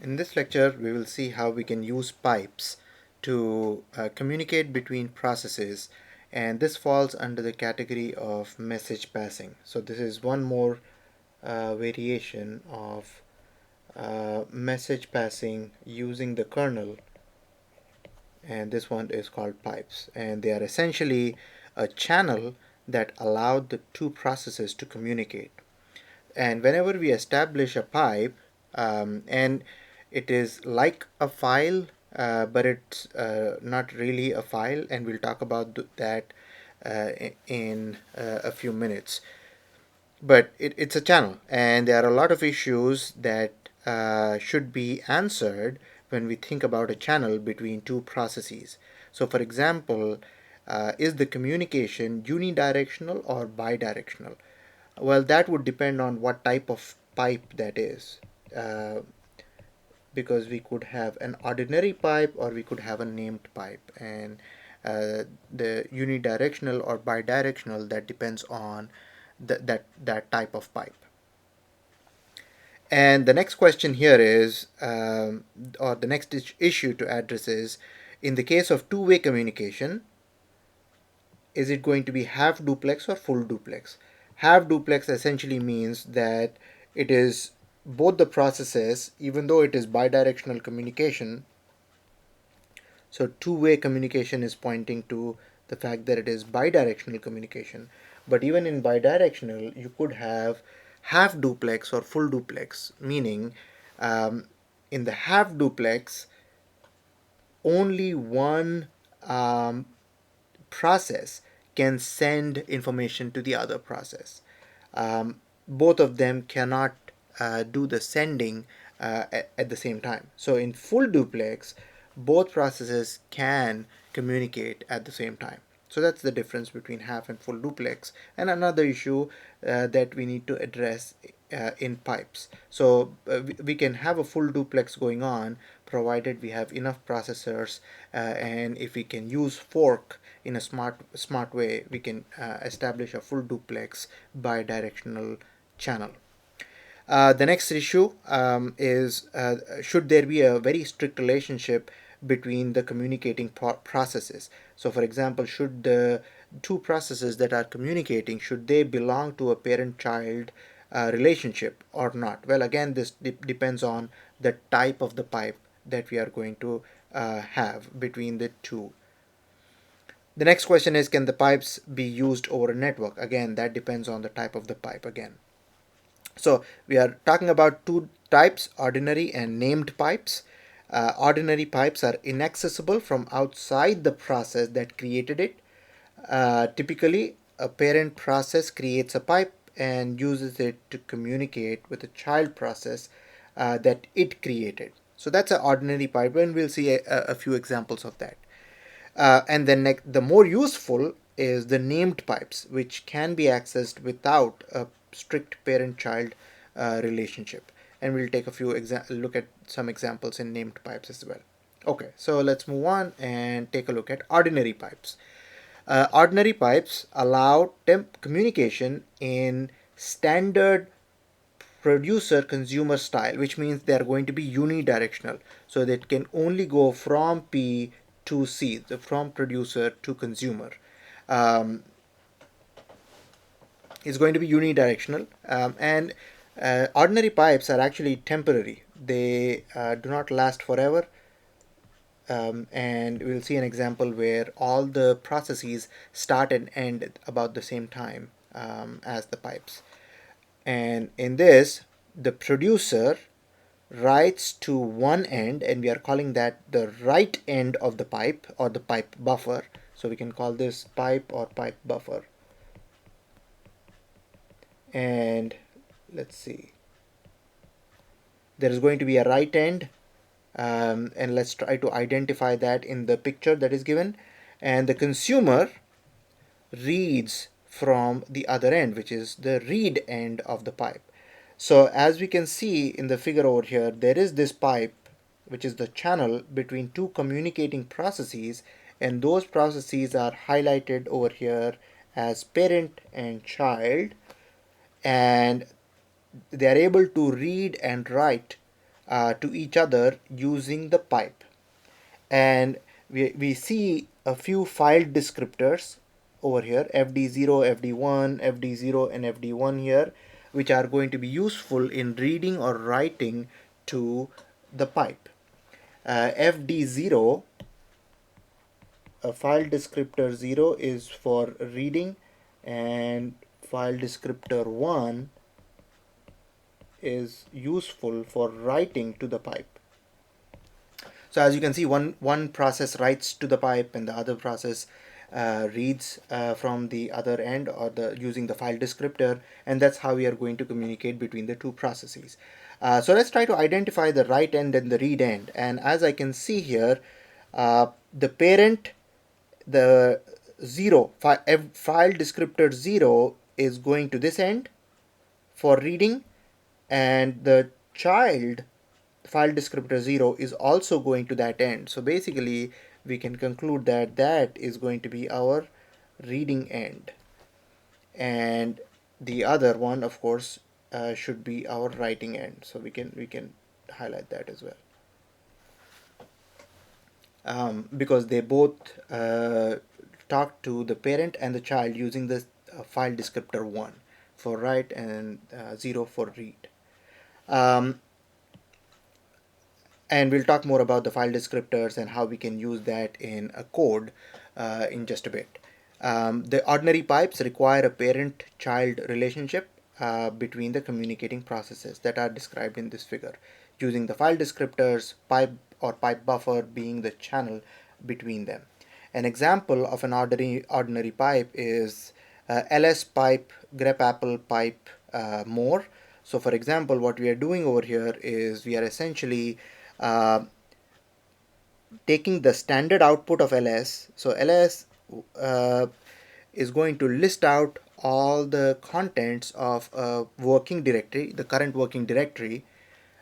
In this lecture, we will see how we can use pipes to communicate between processes, and this falls under the category of message passing. So this is one more variation of message passing using the kernel, and this one is called pipes, and they are essentially a channel that allowed the two processes to communicate. And whenever we establish a pipe, and it is like a file, but it's not really a file, and we'll talk about that in a few minutes. But it's a channel, and there are a lot of issues that should be answered when we think about a channel between two processes. So, for example, is the communication unidirectional or bidirectional? Well, that would depend on what type of pipe that is. Uh, because we could have an ordinary pipe or we could have a named pipe, and the unidirectional or bidirectional, that depends on that type of pipe. And the next question here is, or the next issue to address is, in the case of two-way communication, is it going to be half duplex or full duplex? Half duplex essentially means that it is both the processes, even though it is bidirectional communication. So two-way communication is pointing to the fact that it is bidirectional communication. But even in bidirectional, you could have half duplex or full duplex, meaning um, in the half duplex, only one process can send information to the other process. Both of them cannot do the sending at the same time. So in full duplex, both processes can communicate at the same time. So that's the difference between half and full duplex. And another issue that we need to address in pipes. So we can have a full duplex going on provided we have enough processors, and if we can use fork in a smart way, we can establish a full duplex bidirectional channel. The next issue is, should there be a very strict relationship between the communicating processes? So, for example, should the two processes that are communicating, should they belong to a parent-child relationship or not? Well, again, this depends on the type of the pipe that we are going to have between the two. The next question is, can the pipes be used over a network? Again, that depends on the type of the pipe again. So we are talking about two types, ordinary and named pipes. Ordinary pipes are inaccessible from outside the process that created it. Typically, a parent process creates a pipe and uses it to communicate with a child process that it created. So that's an ordinary pipe, and we'll see a few examples of that. And then the more useful is the named pipes, which can be accessed without a strict parent-child relationship. And we'll take a few look at some examples in named pipes as well. Okay, so let's move on and take a look at ordinary pipes. Ordinary pipes allow communication in standard producer consumer style, which means they are going to be unidirectional, so that can only go from P to C, from producer to consumer. um, is going to be unidirectional, and ordinary pipes are actually temporary. They do not last forever, and we'll see an example where all the processes start and end at about the same time as the pipes. And in this, the producer writes to one end, and we are calling that the right end of the pipe or the pipe buffer. So we can call this pipe or pipe buffer. And let's see, there is going to be a right end, and let's try to identify that in the picture that is given. And the consumer reads from the other end, which is the read end of the pipe. So as we can see in the figure over here, there is this pipe, which is the channel between two communicating processes, and those processes are highlighted over here as parent and child, and they are able to read and write to each other using the pipe. And we see a few file descriptors over here, fd0, fd1, fd0 and fd1 here, which are going to be useful in reading or writing to the pipe. fd0, file descriptor 0 is for reading, and file descriptor 1 is useful for writing to the pipe. So as you can see, one process writes to the pipe and the other process reads from the other end, or using the file descriptor, and that's how we are going to communicate between the two processes. So let's try to identify the write end and the read end. And as I can see here, the parent, the file descriptor 0 is going to this end for reading, and the child file descriptor 0 is also going to that end. So basically we can conclude that that is going to be our reading end, and the other one of course should be our writing end. So we can highlight that as well, because they both talk to the parent and the child using the file descriptor 1 for write and 0 for read. And we'll talk more about the file descriptors and how we can use that in a code in just a bit. The ordinary pipes require a parent-child relationship between the communicating processes that are described in this figure, using the file descriptors, pipe or pipe buffer being the channel between them. An example of an ordinary pipe is ls pipe, grep apple pipe, more. So for example, what we are doing over here is we are essentially taking the standard output of ls. So ls is going to list out all the contents of a working directory, the current working directory,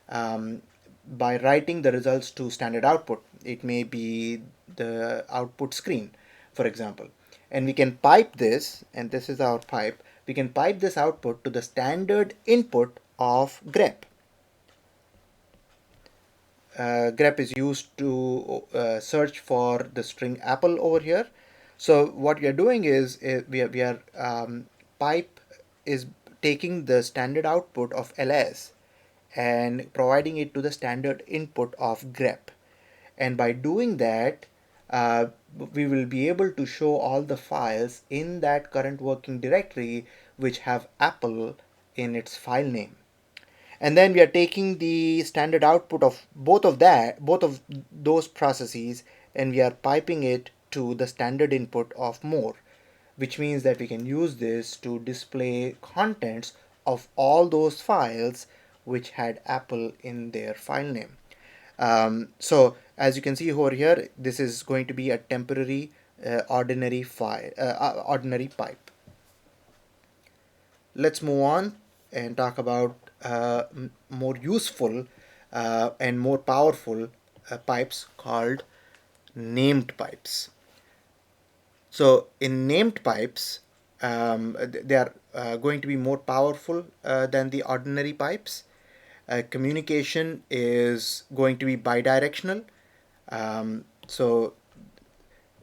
by writing the results to standard output. It may be the output screen, for example. And we can pipe this, and this is our pipe, we can pipe this output to the standard input of grep. Grep is used to search for the string apple over here. So what we are doing is pipe is taking the standard output of ls and providing it to the standard input of grep. And by doing that, we will be able to show all the files in that current working directory which have apple in its file name. And then we are taking the standard output of both of those processes, and we are piping it to the standard input of more, which means that we can use this to display contents of all those files which had apple in their file name. So as you can see over here, this is going to be a temporary ordinary pipe. Let's move on and talk about more useful and more powerful pipes called named pipes. So in named pipes, they are going to be more powerful than the ordinary pipes. Communication is going to be bidirectional. So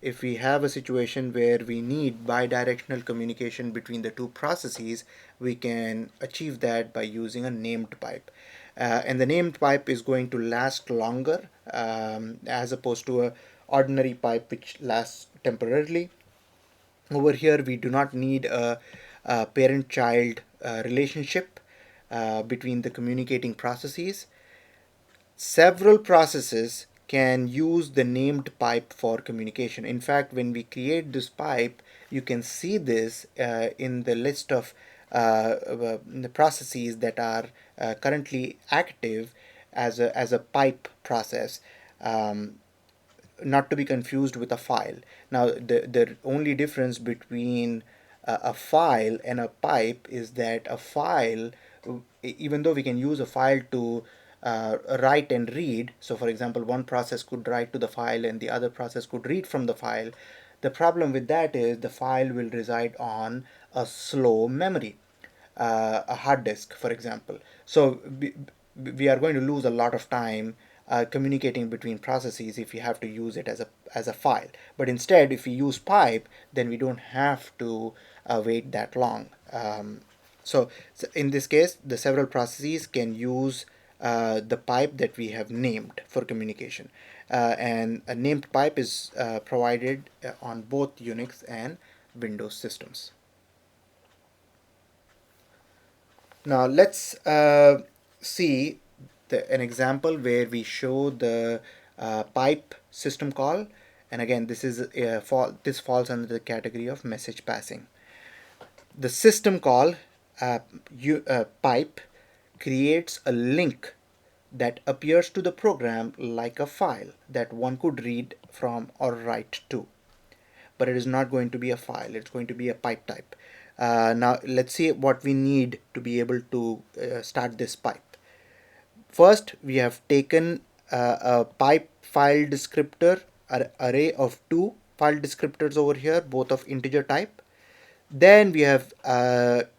if we have a situation where we need bidirectional communication between the two processes, we can achieve that by using a named pipe. And the named pipe is going to last longer as opposed to a ordinary pipe which lasts temporarily. Over here, we do not need a parent-child relationship between the communicating processes. Several processes can use the named pipe for communication. In fact, when we create this pipe, you can see this in the list of the processes that are currently active as a pipe process. Not to be confused with a file. Now, the only difference between a file and a pipe is that a file, even though we can use a file to write and read, so for example, one process could write to the file and the other process could read from the file, the problem with that is the file will reside on a slow memory, a hard disk, for example. So we are going to lose a lot of time communicating between processes if we have to use it as a file. But instead, if we use pipe, then we don't have to wait that long. So in this case, the several processes can use the pipe that we have named for communication. And a named pipe is provided on both Unix and Windows systems. Now let's see an example where we show the pipe system call, and again this falls under the category of message passing. The system call pipe creates a link that appears to the program like a file that one could read from or write to, but it is not going to be a file, it's going to be a pipe type. Now let's see what we need to be able to start this pipe. First, we have taken a pipe file descriptor array of 2 file descriptors over here, both of integer type. Then we have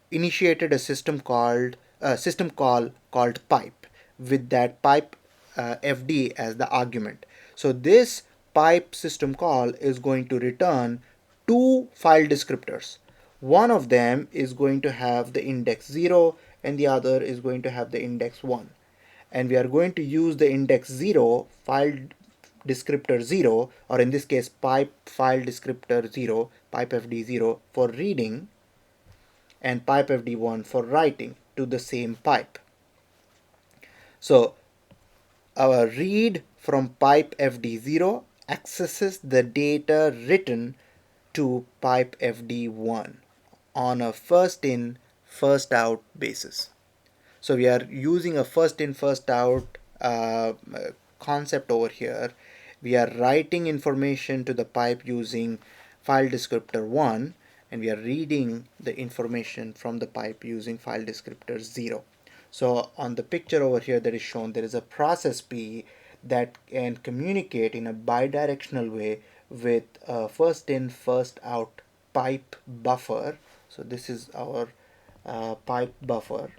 initiated a system call called pipe with that pipe fd as the argument. So this pipe system call is going to return 2 file descriptors. One of them is going to have the index 0 and the other is going to have the index 1. And we are going to use the index 0 file descriptor 0, or in this case pipe file descriptor 0, pipe fd 0 for reading, and pipe fd 1 for writing to the same pipe. So our read from pipe fd 0 accesses the data written to pipe fd 1 on a first in first out basis. So we are using a first in first out concept over here. We are writing information to the pipe using file descriptor 1, and we are reading the information from the pipe using file descriptor 0. So on the picture over here that is shown, there is a process P that can communicate in a bidirectional way with a first in first out pipe buffer. So this is our pipe buffer.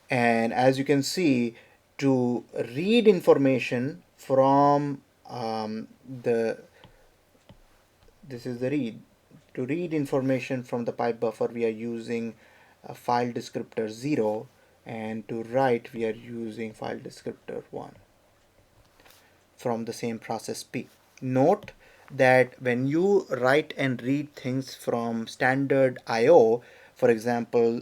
And as you can see, to read information from this is the read. To read information from the pipe buffer, we are using a file descriptor 0, and to write we are using file descriptor 1 from the same process P. Note that when you write and read things from standard IO, for example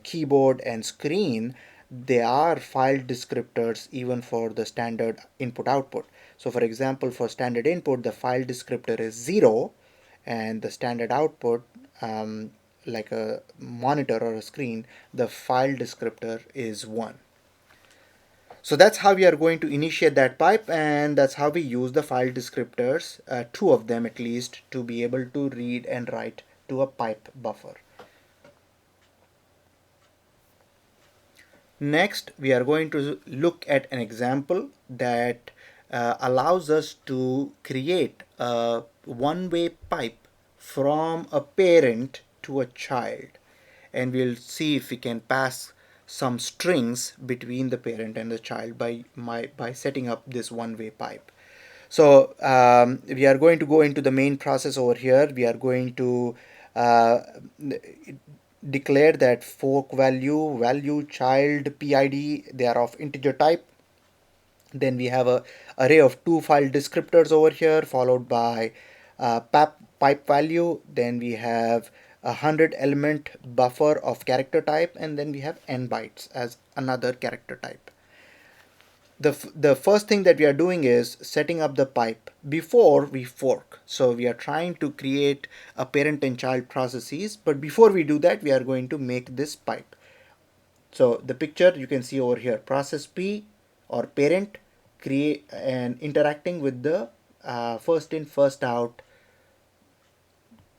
keyboard and screen, they are file descriptors even for the standard input output. So for example, for standard input the file descriptor is 0, and the standard output like a monitor or a screen, the file descriptor is 1. So that's how we are going to initiate that pipe, and that's how we use the file descriptors, 2 of them at least, to be able to read and write to a pipe buffer. Next, we are going to look at an example that allows us to create a one-way pipe from a parent to a child, and we'll see if we can pass some strings between the parent and the child by setting up this one-way pipe. So we are going to go into the main process over here. We are going to declare that fork value child PID, they are of integer type. Then we have a array of 2 file descriptors over here, followed by pipe value. Then we have 100 element buffer of character type, and then we have n bytes as another character type. The first thing that we are doing is setting up the pipe before we fork. So we are trying to create a parent and child processes, but before we do that, we are going to make this pipe. So the picture you can see over here, process P or parent create and interacting with the first in first out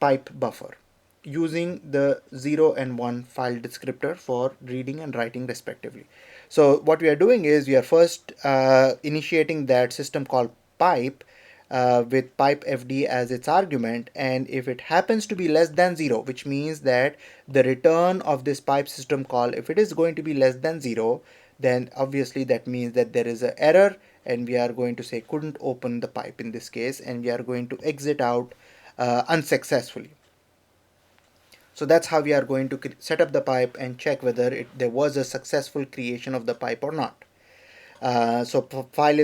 pipe buffer using the 0 and 1 file descriptor for reading and writing respectively. So what we are doing is we are first initiating that system called pipe with pipe fd as its argument, and if it happens to be less than 0, which means that the return of this pipe system call, if it is going to be less than 0, then obviously that means that there is an error, and we are going to say couldn't open the pipe in this case, and we are going to exit out unsuccessfully. So that's how we are going to set up the pipe and check whether there was a successful creation of the pipe or not. So pipe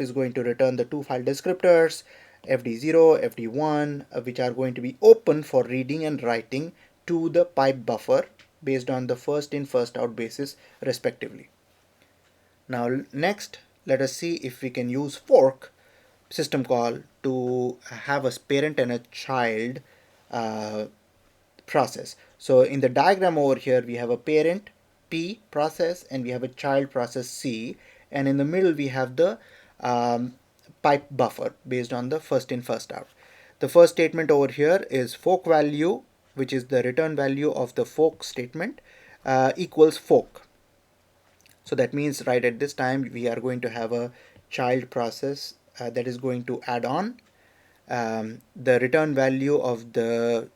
is going to return the two file descriptors fd0, fd1, which are going to be open for reading and writing to the pipe buffer based on the first in first out basis respectively. Now next, let us see if we can use fork system call to have a parent and a child process. So in the diagram over here, we have a parent P process and we have a child process C, and in the middle we have the pipe buffer based on the first in first out. The first statement over here is fork value, which is the return value of the fork statement, equals fork. So that means right at this time we are going to have a child process that is going to add on the return value of the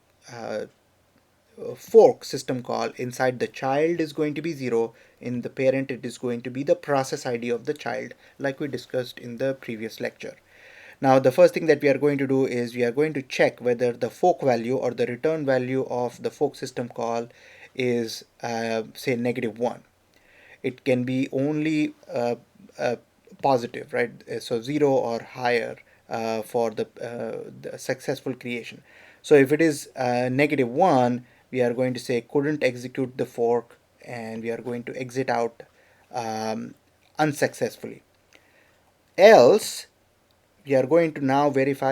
fork system call inside the child is going to be 0. In the parent it is going to be the process ID of the child, like we discussed in the previous lecture. Now the first thing that we are going to do is we are going to check whether the fork value or the return value of the fork system call is say -1. It can be only positive, right? So 0 or higher for the successful creation. So if it is -1, we are going to say couldn't execute the fork, and we are going to exit out unsuccessfully. Else, we are going to now verify